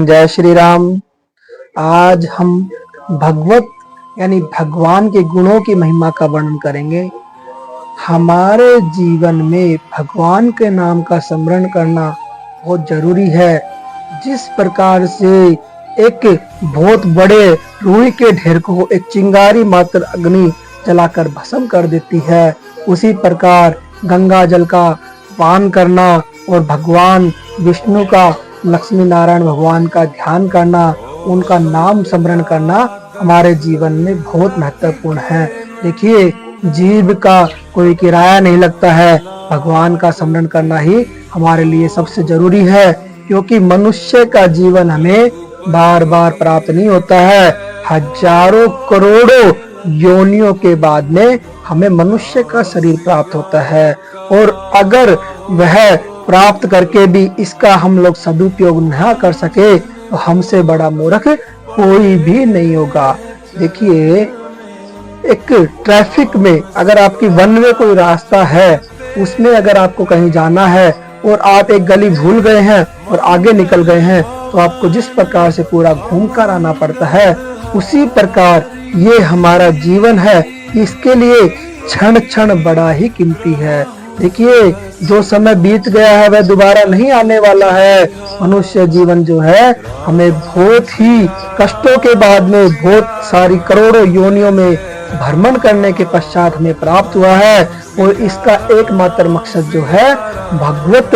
जय श्री राम। आज हम भगवत यानी भगवान के गुणों की महिमा का वर्णन करेंगे। हमारे जीवन में भगवान के नाम का स्मरण करना बहुत जरूरी है। जिस प्रकार से एक बहुत बड़े रुई के ढेर को एक चिंगारी मात्र अग्नि जलाकर भस्म कर देती है, उसी प्रकार गंगा जल का पान करना और भगवान विष्णु का, लक्ष्मी नारायण भगवान का ध्यान करना, उनका नाम स्मरण करना हमारे जीवन में बहुत महत्वपूर्ण है। देखिए, जीव का कोई किराया नहीं लगता है, भगवान का स्मरण करना ही हमारे लिए सबसे जरूरी है, क्योंकि मनुष्य का जीवन हमें बार बार प्राप्त नहीं होता है। हजारों करोड़ों योनियों के बाद में हमें मनुष्य का शरीर प्राप्त होता है, और अगर वह प्राप्त करके भी इसका हम लोग सदुपयोग न कर सके तो हमसे बड़ा मूर्ख कोई भी नहीं होगा। देखिए, एक ट्रैफिक में अगर आपकी वन वे कोई रास्ता है, उसमें अगर आपको कहीं जाना है और आप एक गली भूल गए हैं और आगे निकल गए हैं, तो आपको जिस प्रकार से पूरा घूमकर आना पड़ता है, उसी प्रकार ये हमारा जीवन है। इसके लिए क्षण क्षण बड़ा ही कीमती है। देखिए, जो समय बीत गया है वह दोबारा नहीं आने वाला है। मनुष्य जीवन जो है हमें बहुत ही कष्टों के बाद में, बहुत सारी करोड़ों योनियों में भ्रमण करने के पश्चात हमें प्राप्त हुआ है, और इसका एकमात्र मकसद जो है भगवत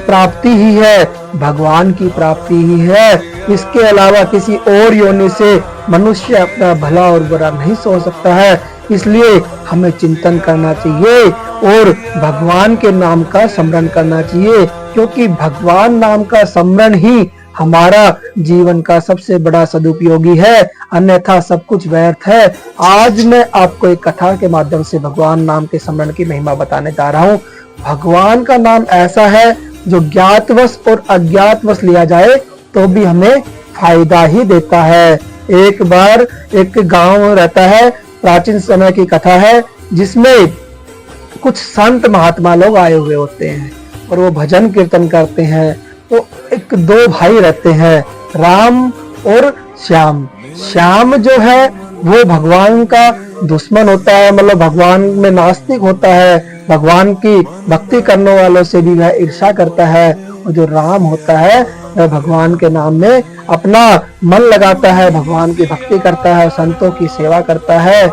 प्राप्ति ही है, भगवान की प्राप्ति ही है। इसके अलावा किसी और योनि से मनुष्य अपना भला और बुरा नहीं सोच सकता है। इसलिए हमें चिंतन करना चाहिए और भगवान के नाम का स्मरण करना चाहिए, क्योंकि भगवान नाम का स्मरण ही हमारा जीवन का सबसे बड़ा सदुपयोगी है, अन्यथा सब कुछ व्यर्थ है। आज मैं आपको एक कथा के माध्यम से भगवान नाम के स्मरण की महिमा बताने जा रहा हूँ। भगवान का नाम ऐसा है जो ज्ञातवश और अज्ञातवश लिया जाए तो भी हमें फायदा ही देता है। एक बार एक गांव रहता है, प्राचीन समय की कथा है, जिसमें कुछ संत महात्मा लोग आए हुए होते हैं और वो भजन कीर्तन करते हैं। तो एक दो भाई रहते हैं, राम और श्याम। श्याम जो है वो भगवान का दुश्मन होता है, मतलब भगवान में नास्तिक होता है, भगवान की भक्ति करने वालों से भी वह ईर्ष्या करता है। और जो राम होता है वह भगवान के नाम में अपना मन लगाता है, भगवान की भक्ति करता है, संतों की सेवा करता है।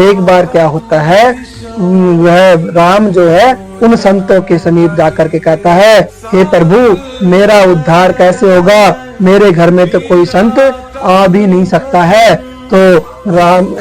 एक बार क्या होता है, वह राम जो है उन संतों के समीप जाकर के कहता है, हे प्रभु, मेरा उद्धार कैसे होगा? मेरे घर में तो कोई संत आ भी नहीं सकता है। तो राम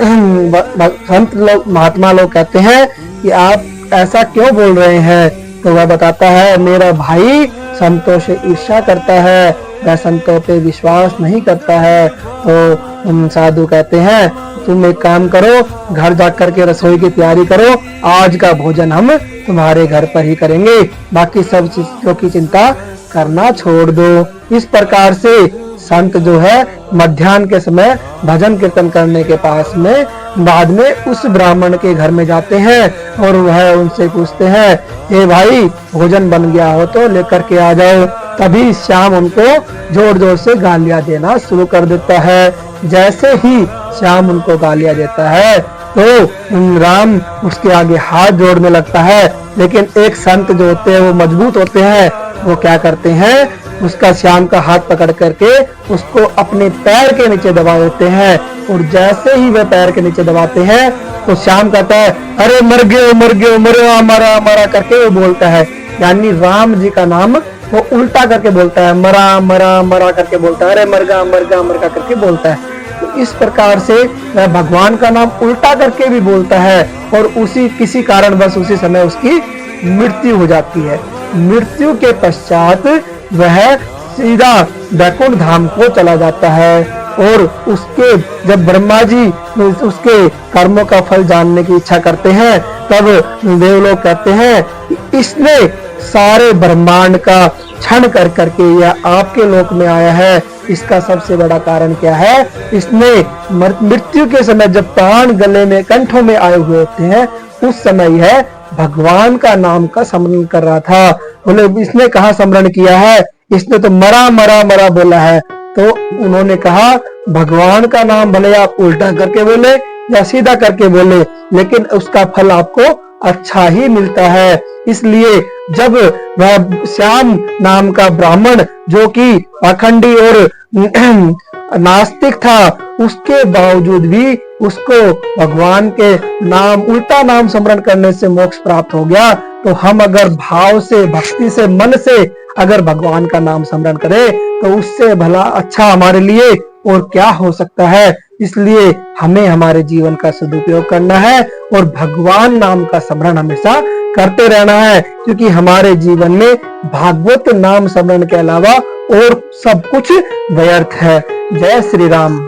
संत लोग, महात्मा लोग कहते हैं कि आप ऐसा क्यों बोल रहे हैं? तो वह बताता है, मेरा भाई संतों से ईर्ष्या करता है, वह संतों पे विश्वास नहीं करता है। तो साधु कहते हैं, तुम एक काम करो, घर जाकर के रसोई की तैयारी करो, आज का भोजन हम तुम्हारे घर पर ही करेंगे, बाकी सब चीजों की चिंता करना छोड़ दो। इस प्रकार से संत जो है मध्याह्न के समय भजन कीर्तन करने के पास में बाद में उस ब्राह्मण के घर में जाते हैं और वह उनसे पूछते हैं, हे भाई, भोजन बन गया हो तो लेकर के आ जाओ। तभी श्याम उनको जोर जोर से गालियां देना शुरू कर देता है। जैसे ही श्याम उनको गालियां देता है तो राम उसके आगे हाथ जोड़ने लगता है, लेकिन एक संत जो होते हैं वो मजबूत होते हैं, वो क्या करते हैं, उसका श्याम का हाथ पकड़ करके उसको अपने पैर के नीचे दबा देते हैं। और जैसे ही वह पैर के नीचे दबाते हैं तो श्याम कहता है, अरे मर गए, मरा मरा मरा करके वो बोलता है, यानी राम जी का नाम वो उल्टा करके बोलता है, मरा मरा मरा करके बोलता है, अरे मरगा मरगा मरगा करके बोलता है। तो इस प्रकार से वह भगवान का नाम उल्टा करके भी बोलता है, और उसी किसी कारण बस उसी समय उसकी मृत्यु हो जाती है। मृत्यु के पश्चात वह सीधा वैकुंठ धाम को चला जाता है। और उसके जब ब्रह्मा जी उसके कर्मों का फल जानने की इच्छा करते हैं, तब देवलोग कहते हैं कि इसने सारे ब्रह्मांड का क्षण कर करके यह आपके लोक में आया है। इसका सबसे बड़ा कारण क्या है, इसने मृत्यु के समय जब प्राण गले में, कंठों में आए हुए होते हैं, उस समय यह भगवान का नाम का स्मरण कर रहा था। बोले, इसने कहाँ स्मरण किया है? इसने तो मरा मरा मरा बोला है। तो उन्होंने कहा भगवान का नाम भले आप उल्टा करके बोले या सीधा करके बोले, लेकिन उसका फल आपको अच्छा ही मिलता है। इसलिए जब वह श्याम नाम का ब्राह्मण, जो कि पाखंडी और नास्तिक था, उसके बावजूद भी उसको भगवान के नाम, उल्टा नाम स्मरण करने से मोक्ष प्राप्त हो गया। तो हम अगर भाव से, भक्ति से, मन से अगर भगवान का नाम स्मरण करें तो उससे भला अच्छा हमारे लिए और क्या हो सकता है। इसलिए हमें हमारे जीवन का सदुपयोग करना है और भगवान नाम का स्मरण हमेशा करते रहना है, क्योंकि हमारे जीवन में भागवत नाम स्मरण के अलावा और सब कुछ व्यर्थ है। जय श्री राम।